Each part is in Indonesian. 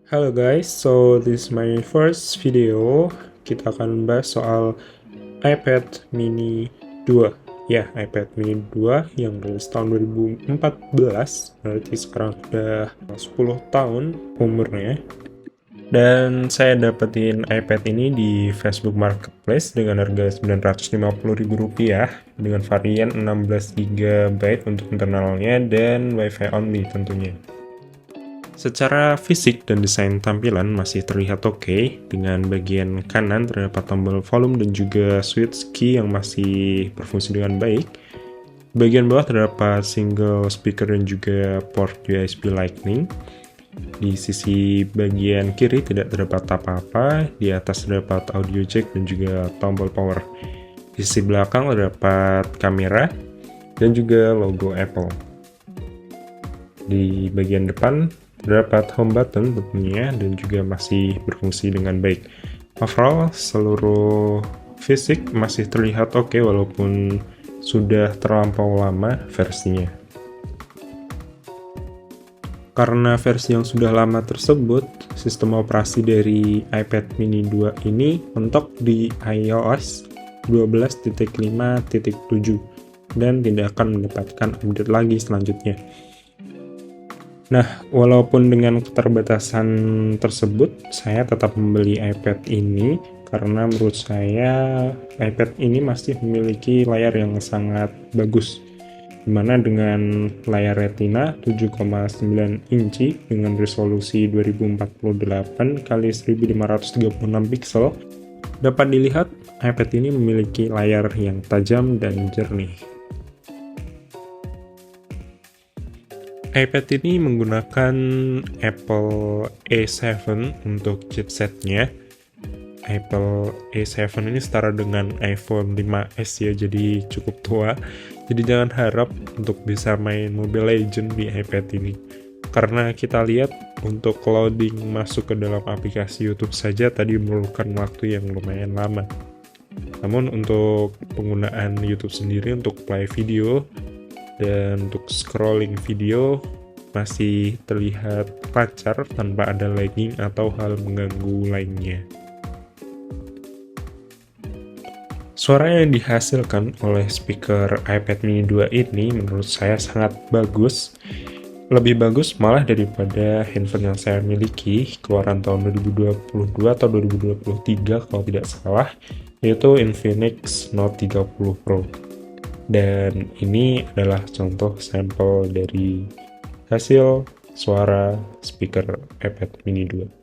Halo guys, so this is my first video. Kita akan bahas soal iPad mini 2. Ya, iPad mini 2 yang rilis tahun 2014, berarti sekarang sudah 10 tahun umurnya. Dan saya dapetin iPad ini di Facebook Marketplace dengan harga Rp950.000 dengan varian 16 GB untuk internalnya dan WiFi only tentunya. Secara fisik dan desain tampilan masih terlihat oke, dengan bagian kanan terdapat tombol volume dan juga switch key yang masih berfungsi dengan baik. Bagian bawah terdapat single speaker dan juga port USB Lightning. Di sisi bagian kiri tidak terdapat apa-apa, di atas terdapat audio jack dan juga tombol power. Di sisi belakang terdapat kamera dan juga logo Apple. Di bagian depan terdapat home button tentunya dan juga masih berfungsi dengan baik. Overall, seluruh fisik masih terlihat oke walaupun sudah terlampau lama versinya. Karena versi yang sudah lama tersebut, sistem operasi dari iPad mini 2 ini mentok di iOS 12.5.7 dan tidak akan mendapatkan update lagi selanjutnya. Nah, walaupun dengan keterbatasan tersebut, saya tetap membeli iPad ini karena menurut saya iPad ini masih memiliki layar yang sangat bagus, dimana dengan layar Retina 7,9 inci dengan resolusi 2048 x 1536 pixel, dapat dilihat iPad ini memiliki layar yang tajam dan jernih. iPad ini menggunakan Apple A7 untuk chipsetnya. Apple A7 ini setara dengan iPhone 5S ya, jadi cukup tua. Jadi jangan harap untuk bisa main Mobile Legends di iPad ini. Karena kita lihat untuk loading masuk ke dalam aplikasi YouTube saja tadi memerlukan waktu yang lumayan lama. Namun untuk penggunaan YouTube sendiri untuk play video dan untuk scrolling video masih terlihat lancar tanpa ada lagging atau hal mengganggu lainnya. Suara yang dihasilkan oleh speaker iPad mini 2 ini menurut saya sangat bagus. Lebih bagus malah daripada handphone yang saya miliki keluaran tahun 2022 atau 2023 kalau tidak salah, yaitu Infinix Note 30 Pro. Dan ini adalah contoh sampel dari hasil suara speaker iPad mini 2.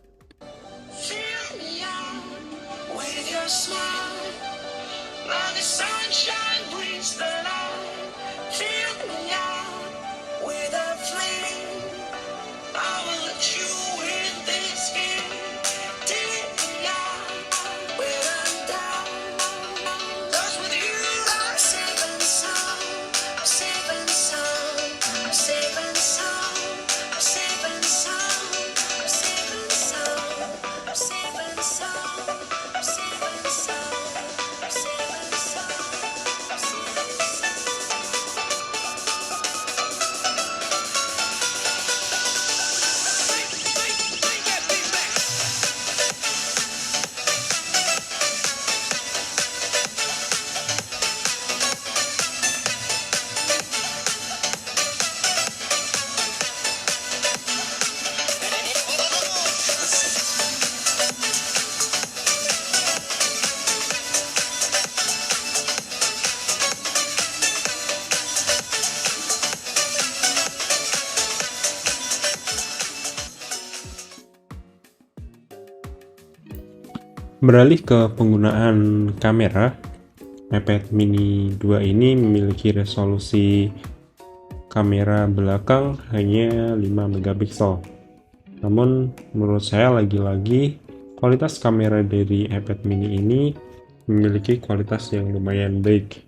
Beralih ke penggunaan kamera, iPad mini 2 ini memiliki resolusi kamera belakang hanya 5 megapiksel. Namun menurut saya lagi-lagi kualitas kamera dari iPad mini ini memiliki kualitas yang lumayan baik.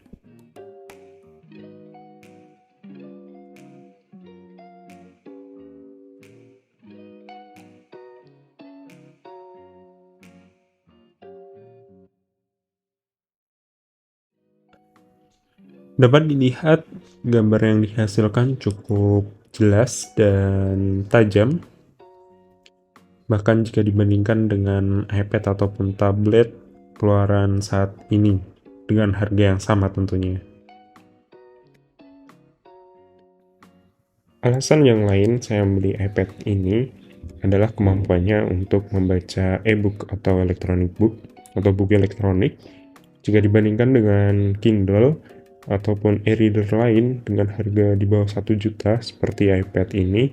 Dapat dilihat gambar yang dihasilkan cukup jelas dan tajam. bahkan jika dibandingkan dengan iPad ataupun tablet keluaran saat ini dengan harga yang sama tentunya. Alasan yang lain saya membeli iPad ini adalah kemampuannya untuk membaca e-book atau electronic book atau buku elektronik jika dibandingkan dengan Kindle ataupun e-reader lain dengan harga di bawah 1 juta seperti iPad ini.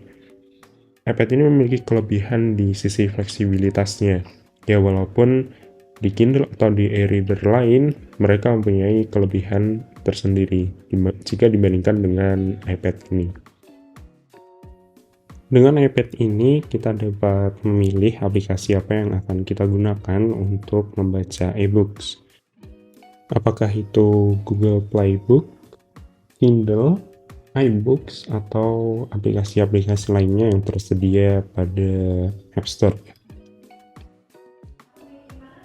iPad ini memiliki kelebihan di sisi fleksibilitasnya. Ya, walaupun di Kindle atau di e-reader lain mereka mempunyai kelebihan tersendiri jika dibandingkan dengan iPad ini. Dengan iPad ini kita dapat memilih aplikasi apa yang akan kita gunakan untuk membaca e-books. Apakah itu Google Playbook, Kindle, iBooks, atau aplikasi-aplikasi lainnya yang tersedia pada App Store.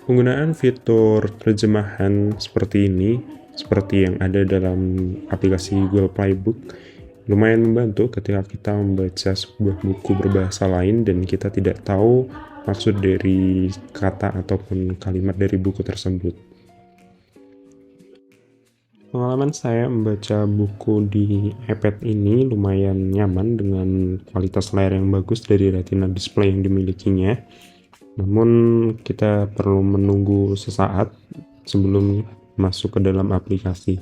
Penggunaan fitur terjemahan seperti ini, seperti yang ada dalam aplikasi Google Playbook, lumayan membantu ketika kita membaca sebuah buku berbahasa lain dan kita tidak tahu maksud dari kata ataupun kalimat dari buku tersebut. Pengalaman saya membaca buku di iPad ini lumayan nyaman dengan kualitas layar yang bagus dari retina display yang dimilikinya. Namun kita perlu menunggu sesaat sebelum masuk ke dalam aplikasi.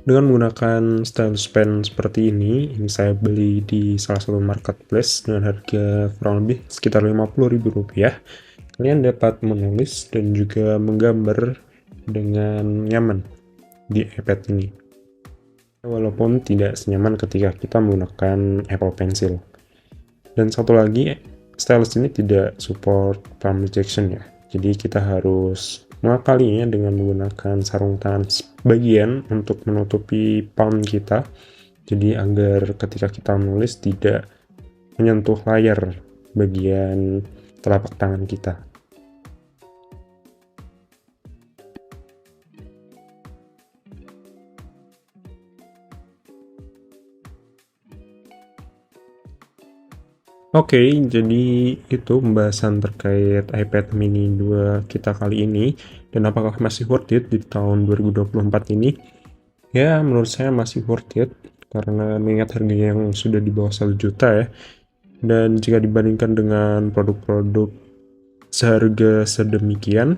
Dengan menggunakan stylus pen seperti ini saya beli di salah satu marketplace dengan harga kurang lebih sekitar Rp50.000. Kalian dapat menulis dan juga menggambar dengan nyaman di iPad ini. Walaupun tidak senyaman ketika kita menggunakan Apple Pencil. Dan satu lagi, stylus ini tidak support palm rejection ya. Jadi kita harus mengakalinya dengan menggunakan sarung tangan sebagian untuk menutupi palm kita, jadi agar ketika kita menulis tidak menyentuh layar bagian telapak tangan kita. Oke, jadi itu pembahasan terkait iPad mini 2 kita kali ini, dan apakah masih worth it di tahun 2024 ini? Ya, menurut saya masih worth it, karena mengingat harganya yang sudah di bawah 1 juta ya, dan jika dibandingkan dengan produk-produk seharga sedemikian,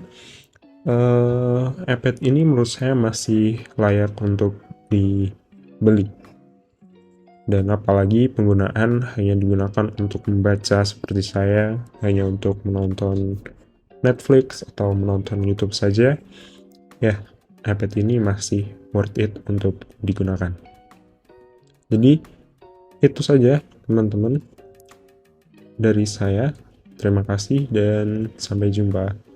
iPad ini menurut saya masih layak untuk dibeli. Dan apalagi penggunaan hanya digunakan untuk membaca seperti saya, hanya untuk menonton Netflix atau menonton YouTube saja, ya iPad ini masih worth it untuk digunakan. Jadi itu saja teman-teman dari saya. Terima kasih dan sampai jumpa.